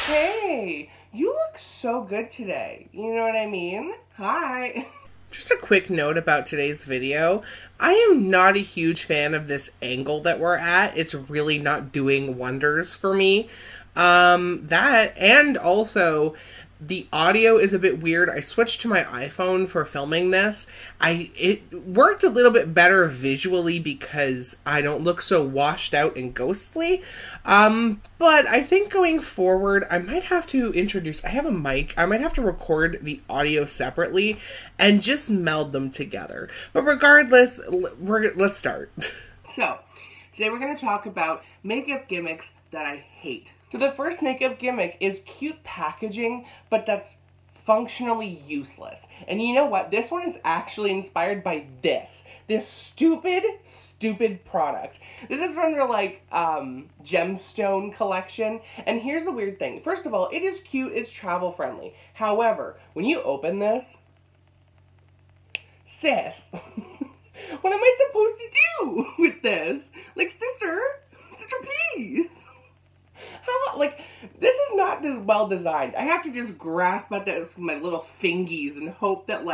Hey, you look so good today. You know what I mean? Hi. Just a quick note about today's video. I am not a huge fan of this angle that we're at. It's really not doing wonders for me. That, and also the audio is a bit weird. I switched to my iPhone for filming this. It worked a little bit better visually because I don't look so washed out and ghostly. But I think going forward, I might have to I have a mic. I might have to record the audio separately and just meld them together. But regardless, let's start. So, today we're going to talk about makeup gimmicks that I hate. So the first makeup gimmick is cute packaging, but that's functionally useless. And you know what? This one is actually inspired by this stupid product. This is from their gemstone collection. And here's the weird thing. First of all, it is cute, it's travel friendly. However, when you open this, sis, what am I supposed to do with this? Like, sister, please. How, this is not this well designed. I have to just grasp at this with my little fingies and hope that,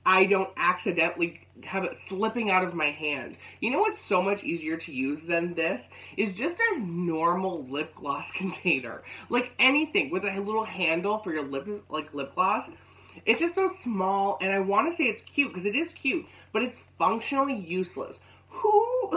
I don't accidentally have it slipping out of my hand. You know what's so much easier to use than this? Is just a normal lip gloss container. Like anything with a little handle for your lip gloss. It's just so small, and I want to say it's cute, because it is cute, but it's functionally useless. Who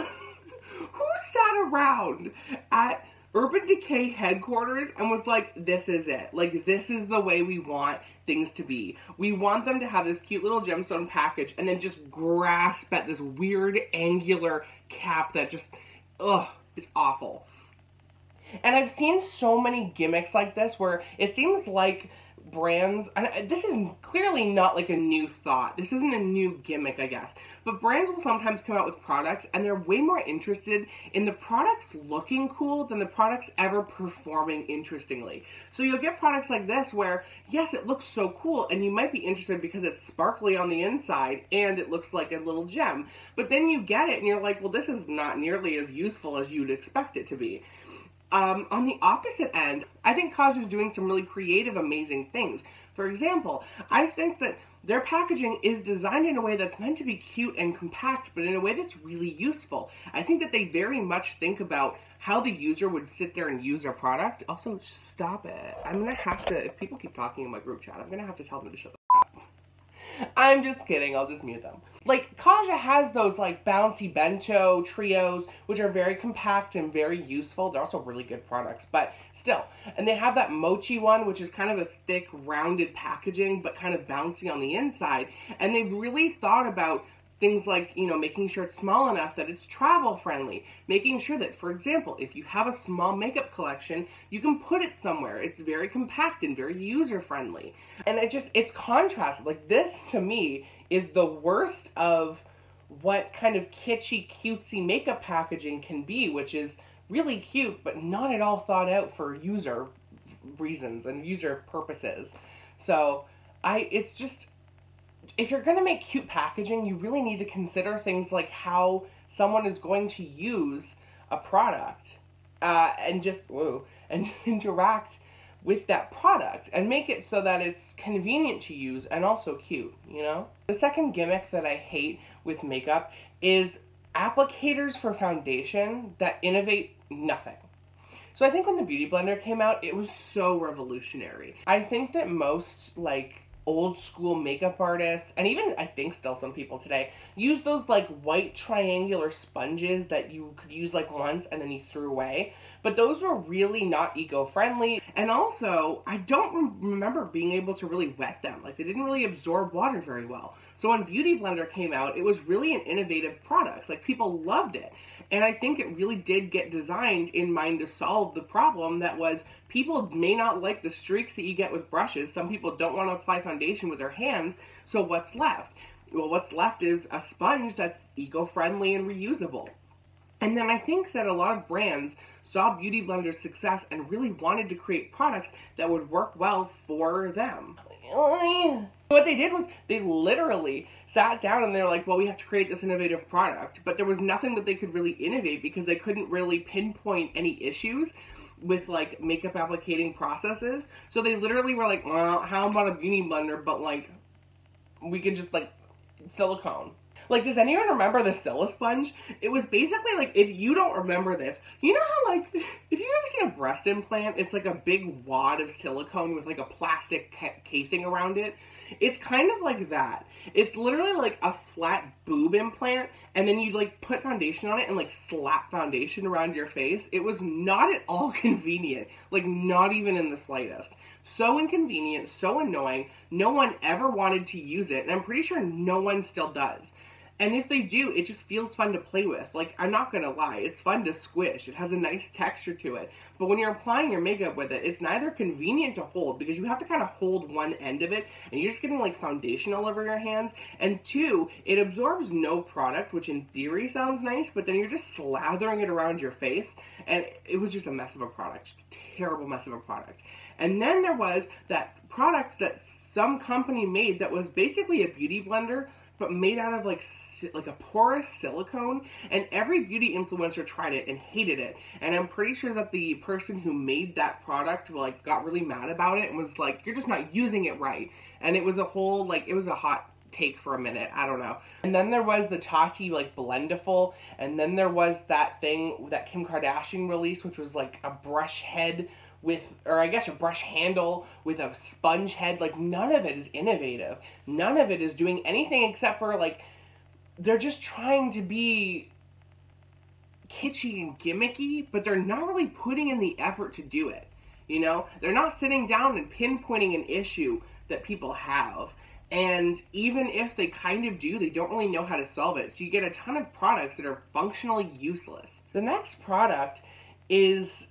sat around at Urban Decay headquarters and was like, this is it. Like, this is the way we want things to be. We want them to have this cute little gemstone package and then just grasp at this weird angular cap that just, it's awful. And I've seen so many gimmicks like this where it seems like brands, and this is clearly not like a new thought. This isn't a new gimmick, I guess. But brands will sometimes come out with products and they're way more interested in the products looking cool than the products ever performing interestingly. So you'll get products like this where, yes, it looks so cool and you might be interested because it's sparkly on the inside and it looks like a little gem. But then you get it and you're like, well, this is not nearly as useful as you'd expect it to be. On the opposite end, I think Kaja's doing some really creative, amazing things. For example, I think that their packaging is designed in a way that's meant to be cute and compact, but in a way that's really useful. I think that they very much think about how the user would sit there and use their product. Also, stop it. I'm going to have to, if people keep talking in my group chat, I'm going to have to tell them to shut the f*** up. I'm just kidding, I'll just mute them. Kaja has those bouncy bento trios, which are very compact and very useful. They're also really good products, but still. And they have that mochi one, which is kind of a thick, rounded packaging, but kind of bouncy on the inside. And they've really thought about things like, making sure it's small enough that it's travel friendly. Making sure that, for example, if you have a small makeup collection, you can put it somewhere. It's very compact and very user friendly. And it's contrasted. This, to me, is the worst of what kind of kitschy, cutesy makeup packaging can be, which is really cute, but not at all thought out for user reasons and user purposes. So, if you're going to make cute packaging, you really need to consider things like how someone is going to use a product and just interact with that product and make it so that it's convenient to use and also cute, The second gimmick that I hate with makeup is applicators for foundation that innovate nothing. So I think when the Beauty Blender came out, it was so revolutionary. I think that most, old school makeup artists, and even I think still some people today, use those white triangular sponges that you could use once and then you threw away. But those were really not eco-friendly. And also, I don't remember being able to really wet them. They didn't really absorb water very well. So when Beauty Blender came out, it was really an innovative product. People loved it. And I think it really did get designed in mind to solve the problem that was people may not like the streaks that you get with brushes. Some people don't want to apply foundation with their hands. So what's left? Well, what's left is a sponge that's eco-friendly and reusable. And then I think that a lot of brands saw Beauty Blender's success and really wanted to create products that would work well for them. What they did was they literally sat down and they're like, well, we have to create this innovative product. But there was nothing that they could really innovate because they couldn't really pinpoint any issues with like makeup applicating processes. So they literally were like, well, how about a beauty blender, but like we could just like silicone. Like, does anyone remember the Silisponge? It was basically like, if you don't remember this, you know how like, if you've ever seen a breast implant, it's like a big wad of silicone with like a plastic casing around it. It's kind of like that. It's literally like a flat boob implant, and then you like put foundation on it and like slap foundation around your face. It was not at all convenient, like not even in the slightest. So inconvenient, so annoying. No one ever wanted to use it, and I'm pretty sure no one still does. And if they do, it just feels fun to play with. Like, I'm not gonna lie, it's fun to squish. It has a nice texture to it. But when you're applying your makeup with it, it's neither convenient to hold, because you have to kind of hold one end of it, and you're just getting like foundation all over your hands. And two, it absorbs no product, which in theory sounds nice, but then you're just slathering it around your face. And it was just a mess of a product, just a terrible mess of a product. And then there was that product that some company made that was basically a beauty blender, but made out of like a porous silicone, and every beauty influencer tried it and hated it. And I'm pretty sure that the person who made that product like got really mad about it and was like, you're just not using it right. And it was a whole like, it was a hot take for a minute, I don't know. And then there was the Tati like Blendiful, and then there was that thing that Kim Kardashian released, which was like a brush head with, or I guess a brush handle with a sponge head. Like, none of it is innovative. None of it is doing anything except for like, they're just trying to be kitschy and gimmicky, but they're not really putting in the effort to do it. You know, they're not sitting down and pinpointing an issue that people have. And even if they kind of do, they don't really know how to solve it. So you get a ton of products that are functionally useless. The next product is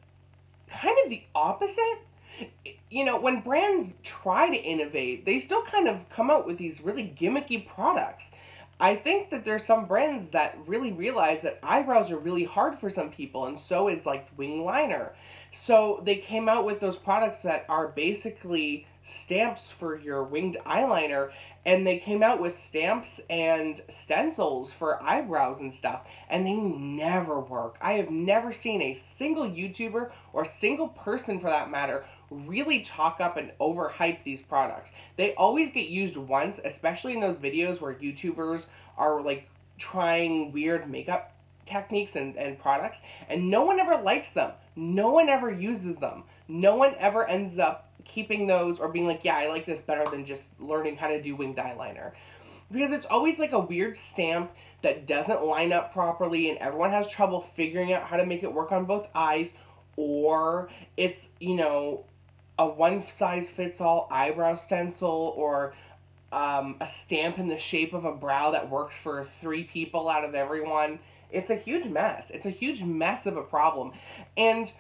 kind of the opposite. You know, when brands try to innovate, they still kind of come out with these really gimmicky products. I think that there's some brands that really realize that eyebrows are really hard for some people, and so is like wing liner. So they came out with those products that are basically stamps for your winged eyeliner, and they came out with stamps and stencils for eyebrows and stuff, and they never work. I have never seen a single YouTuber or single person for that matter really talk up and overhype these products. They always get used once, especially in those videos where YouTubers are like trying weird makeup techniques and products, and no one ever likes them. No one ever uses them. No one ever ends up keeping those or being like, yeah, I like this better than just learning how to do winged eyeliner. Because it's always like a weird stamp that doesn't line up properly, and everyone has trouble figuring out how to make it work on both eyes, or it's, you know, a one-size-fits-all eyebrow stencil, or a stamp in the shape of a brow that works for 3 people out of everyone. It's a huge mess. It's a huge mess of a problem. And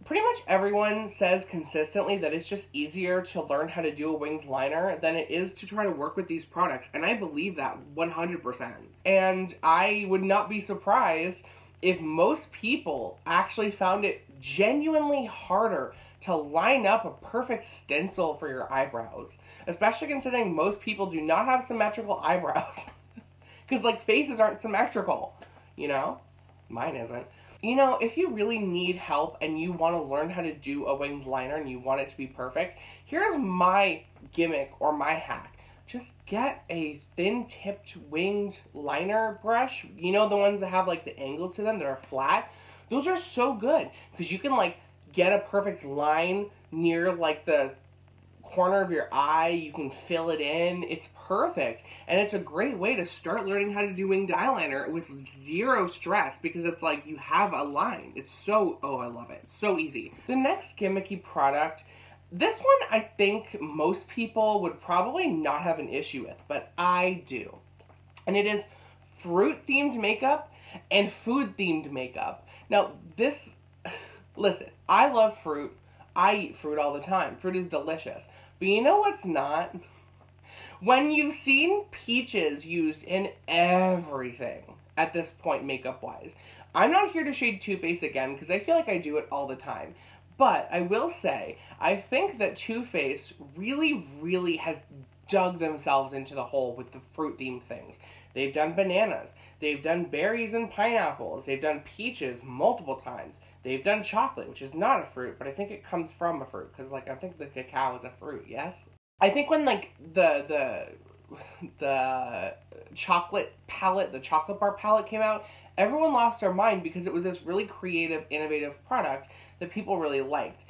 pretty much everyone says consistently that it's just easier to learn how to do a winged liner than it is to try to work with these products. And I believe that 100%. And I would not be surprised if most people actually found it genuinely harder to line up a perfect stencil for your eyebrows. Especially considering most people do not have symmetrical eyebrows. Because, like, faces aren't symmetrical, you know? Mine isn't. You know, if you really need help and you want to learn how to do a winged liner and you want it to be perfect, here's my gimmick or my hack. Just get a thin-tipped winged liner brush. You know, the ones that have, like, the angle to them that are flat? Those are so good because you can, like, get a perfect line near, like, the corner of your eye. You can fill it in. It's perfect. And it's a great way to start learning how to do winged eyeliner with zero stress, because it's like you have a line. It's so, oh, I love it. It's so easy. The next gimmicky product, this one I think most people would probably not have an issue with, but I do. And it is fruit-themed makeup and food-themed makeup. Now, this, listen, I love fruit. I eat fruit all the time. Fruit is delicious. But you know what's not? When you've seen peaches used in everything at this point, makeup-wise. I'm not here to shade Too Faced again, because I feel like I do it all the time. But I will say, I think that Too Faced really, really has dug themselves into the hole with the fruit-themed things. They've done bananas. They've done berries and pineapples. They've done peaches multiple times. They've done chocolate, which is not a fruit, but I think it comes from a fruit, because, like, I think the cacao is a fruit, yes? I think when, like, the chocolate palette, the chocolate bar palette came out, everyone lost their mind because it was this really creative, innovative product that people really liked.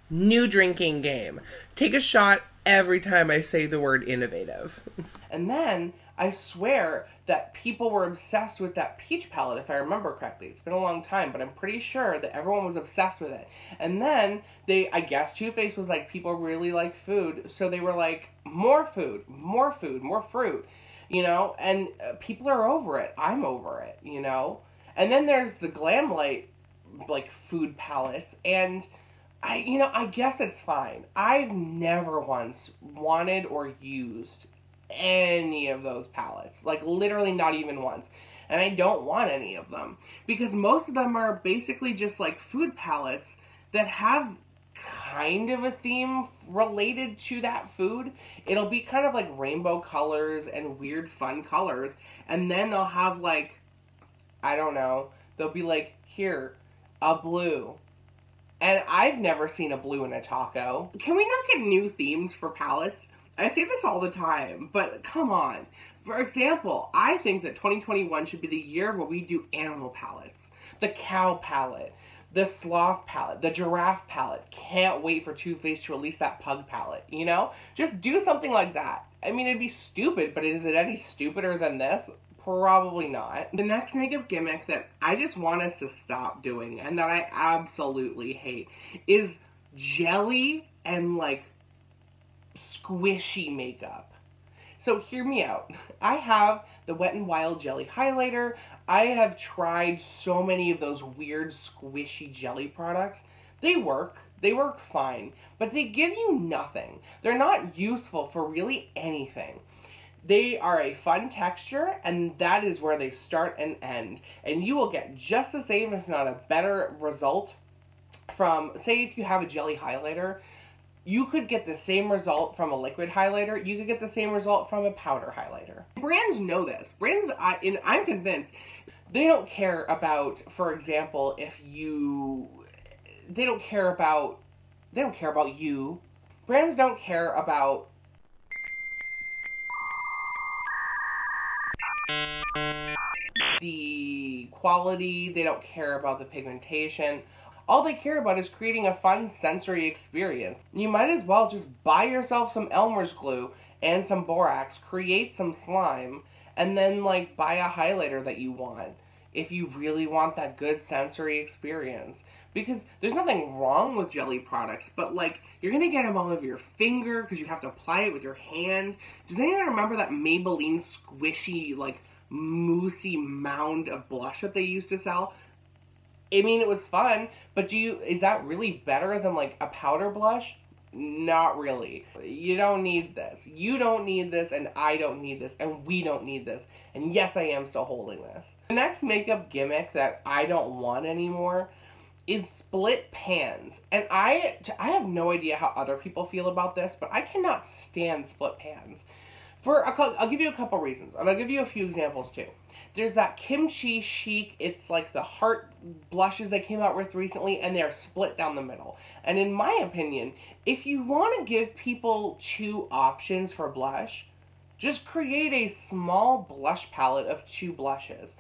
New drinking game. Take a shot every time I say the word innovative. And then, I swear that people were obsessed with that peach palette, if I remember correctly. It's been a long time, but I'm pretty sure that everyone was obsessed with it. And then, I guess Too Faced was like, people really like food, so they were like, more food, more fruit, you know? And people are over it. I'm over it, you know? And then there's the Glam Light, like, food palettes, and I guess it's fine. I've never once wanted or used any of those palettes. Like, literally not even once. And I don't want any of them. Because most of them are basically just, like, food palettes that have kind of a theme related to that food. It'll be kind of like rainbow colors and weird fun colors. And then they'll have, like, I don't know, they'll be like, here, a blue. And I've never seen a blue in a taco. Can we not get new themes for palettes? I say this all the time, but come on. For example, I think that 2021 should be the year where we do animal palettes. The cow palette, the sloth palette, the giraffe palette. Can't wait for Too Faced to release that pug palette, you know? Just do something like that. I mean, it'd be stupid, but is it any stupider than this? Probably not. The next makeup gimmick that I just want us to stop doing, and that I absolutely hate, is jelly and, like, squishy makeup. So hear me out. I have the Wet n Wild Jelly Highlighter. I have tried so many of those weird squishy jelly products. They work fine, but they give you nothing. They're not useful for really anything. They are a fun texture, and that is where they start and end. And you will get just the same, if not a better result from, say if you have a jelly highlighter, you could get the same result from a liquid highlighter. You could get the same result from a powder highlighter. Brands know this. Brands, I'm convinced, they don't care about, for example, they don't care about you. Brands don't care about the quality, they don't care about the pigmentation. All they care about is creating a fun sensory experience. You might as well just buy yourself some Elmer's glue and some borax, create some slime, and then, like, buy a highlighter that you want if you really want that good sensory experience. Because there's nothing wrong with jelly products, but, like, you're gonna get them all over your finger because you have to apply it with your hand. Does anyone remember that Maybelline squishy, like, moussey mound of blush that they used to sell? I mean, it was fun, but is that really better than, like, a powder blush? Not really. You don't need this. You don't need this, and I don't need this, and we don't need this. And yes, I am still holding this. The next makeup gimmick that I don't want anymore is split pans. And I have no idea how other people feel about this, but I cannot stand split pans. I'll give you a couple reasons, and I'll give you a few examples too. There's that Kimchi Chic, it's like the heart blushes they came out with recently, and they're split down the middle. And in my opinion, if you want to give people two options for blush, just create a small blush palette of two blushes.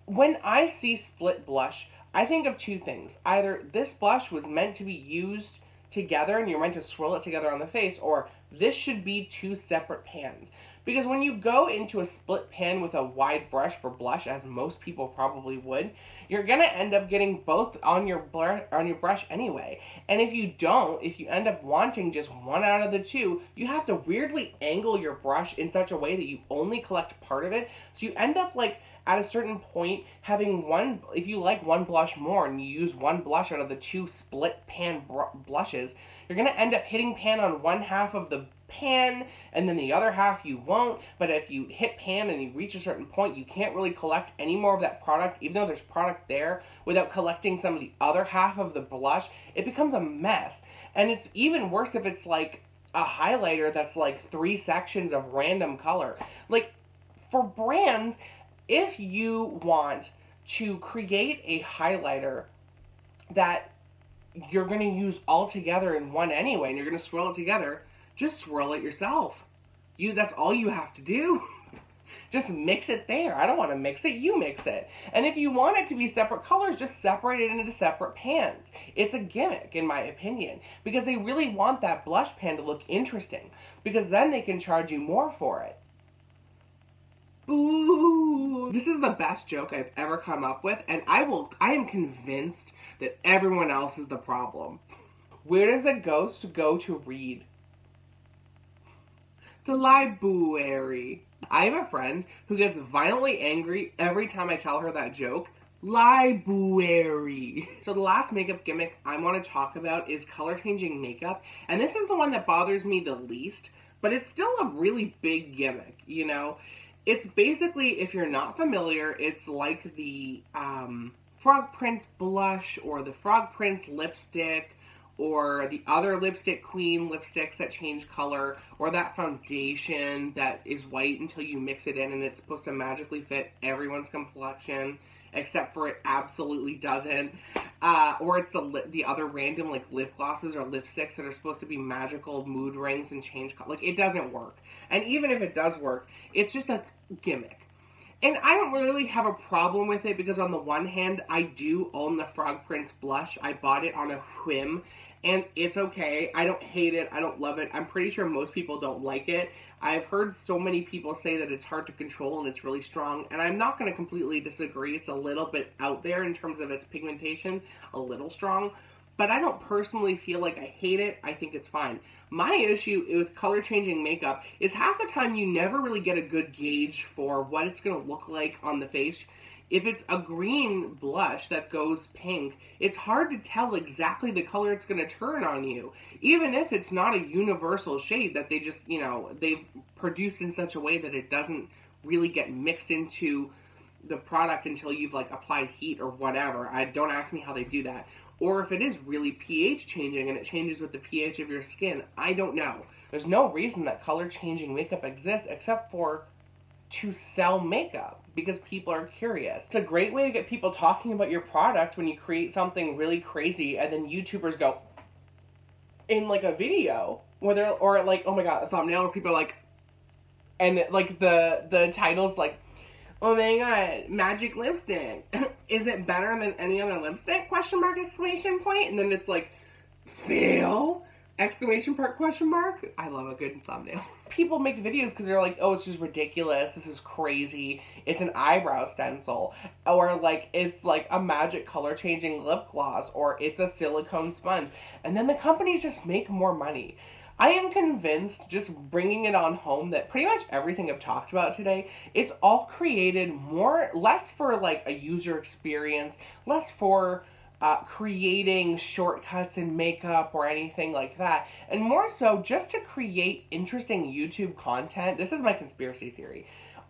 When I see split blush, I think of two things. Either this blush was meant to be used together and you're meant to swirl it together on the face, or this should be two separate pans. Because when you go into a split pan with a wide brush for blush, as most people probably would, you're going to end up getting both on your brush anyway. And if you end up wanting just one out of the two, you have to weirdly angle your brush in such a way that you only collect part of it. So you end up, like, at a certain point, having one, if you like one blush more and you use one blush out of the two split pan blushes, you're going to end up hitting pan on one half of the pan, and then the other half you won't. But if you hit pan and you reach a certain point, you can't really collect any more of that product, even though there's product there, without collecting some of the other half of the blush. It becomes a mess. And it's even worse if it's like a highlighter that's like 3 sections of random color. Like, for brands, if you want to create a highlighter that you're going to use all together in one anyway, and you're going to swirl it together, just swirl it yourself. That's all you have to do. Just mix it there. I don't want to mix it, you mix it. And if you want it to be separate colors, just separate it into separate pans. It's a gimmick, in my opinion, because they really want that blush pan to look interesting, because then they can charge you more for it. Boo! This is the best joke I've ever come up with, and I am convinced that everyone else is the problem. Where does a ghost go to read? The library. I have a friend who gets violently angry every time I tell her that joke. Library. So the last makeup gimmick I want to talk about is color changing makeup, and this is the one that bothers me the least, but it's still a really big gimmick, you know? It's basically, if you're not familiar, it's like the Frog Prince blush or the Frog Prince lipstick or the other Lipstick Queen lipsticks that change color, or that foundation that is white until you mix it in and it's supposed to magically fit everyone's complexion, except for it absolutely doesn't. Or it's the other random like lip glosses or lipsticks that are supposed to be magical mood rings and change color. Like, it doesn't work. And even if it does work, it's just a gimmick. And I don't really have a problem with it, because on the one hand, I do own the Frog Prince blush. I bought it on a whim, and it's okay. I don't hate it. I don't love it. I'm pretty sure most people don't like it. I've heard so many people say that it's hard to control and it's really strong, and I'm not going to completely disagree. It's a little bit out there in terms of its pigmentation, a little strong, but I don't personally feel like I hate it. I think it's fine. My issue with color changing makeup is half the time you never really get a good gauge for what it's going to look like on the face. If it's a green blush that goes pink, it's hard to tell exactly the color it's going to turn on you, even if it's not a universal shade that they just, you know, they've produced in such a way that it doesn't really get mixed into the product until you've like applied heat or whatever. Don't ask me how they do that. Or if it is really pH changing and it changes with the pH of your skin, I don't know. There's no reason that color changing makeup exists except for to sell makeup, because people are curious. It's a great way to get people talking about your product when you create something really crazy and then YouTubers go in like a video where they're, or like, oh my god, a thumbnail where people are like, and like the title's like, oh my god, magic lipstick. Is it better than any other lipstick? Question mark, exclamation point. And then it's like, fail? Exclamation mark, question mark. I love a good thumbnail. People make videos because they're like, oh, it's just ridiculous. This is crazy. It's an eyebrow stencil. Or like, it's like a magic color changing lip gloss. Or it's a silicone sponge. And then the companies just make more money. I am convinced, just bringing it on home, that pretty much everything I've talked about today, it's all created less for like a user experience, less for creating shortcuts in makeup or anything like that, and more so just to create interesting YouTube content. This is my conspiracy theory.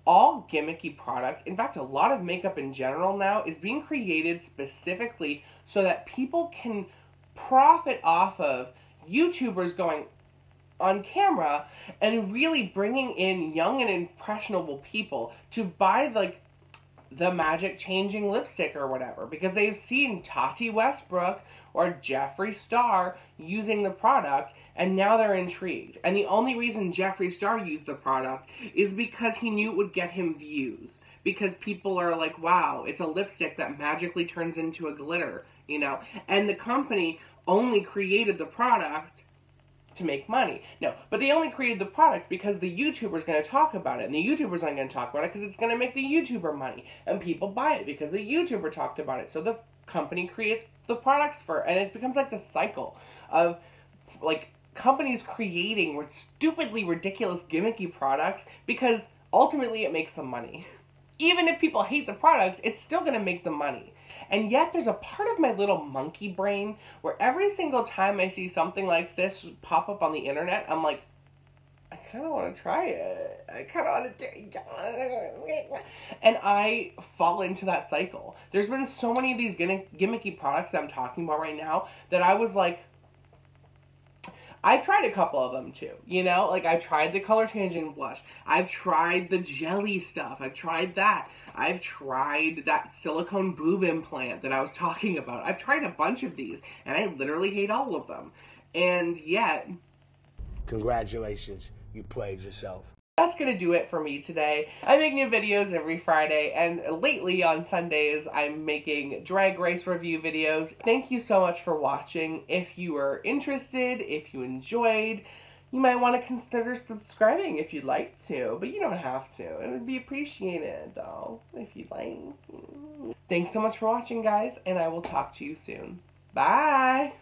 All gimmicky products, in fact, a lot of makeup in general now, is being created specifically so that people can profit off of YouTubers going on camera and really bringing in young and impressionable people to buy like the magic changing lipstick or whatever, because they've seen Tati Westbrook or Jeffree Star using the product and now they're intrigued. And the only reason Jeffree Star used the product is because he knew it would get him views, because people are like, wow, it's a lipstick that magically turns into a glitter, you know. And the company only created the product to make money. No, but they only created the product because the YouTuber's going to talk about it, and the YouTuber's not going to talk about it because it's going to make the YouTuber money, and people buy it because the YouTuber talked about it. So the company creates the products and it becomes like the cycle of like companies creating stupidly ridiculous gimmicky products because ultimately it makes them money. Even if people hate the products, it's still going to make them money. And yet there's a part of my little monkey brain where every single time I see something like this pop up on the internet, I'm like, I kind of want to try it. I kind of want to... And I fall into that cycle. There's been so many of these gimmicky products that I'm talking about right now that I was like, I've tried a couple of them too, you know? Like, I've tried the color changing blush. I've tried the jelly stuff. I've tried that. I've tried that silicone boob implant that I was talking about. I've tried a bunch of these, and I literally hate all of them. And yet... Congratulations, you played yourself. That's going to do it for me today. I make new videos every Friday, and lately on Sundays I'm making drag race review videos. Thank you so much for watching. If you were interested, if you enjoyed, you might want to consider subscribing if you'd like to, but you don't have to. It would be appreciated, though, if you'd like. Thanks so much for watching, guys, and I will talk to you soon. Bye!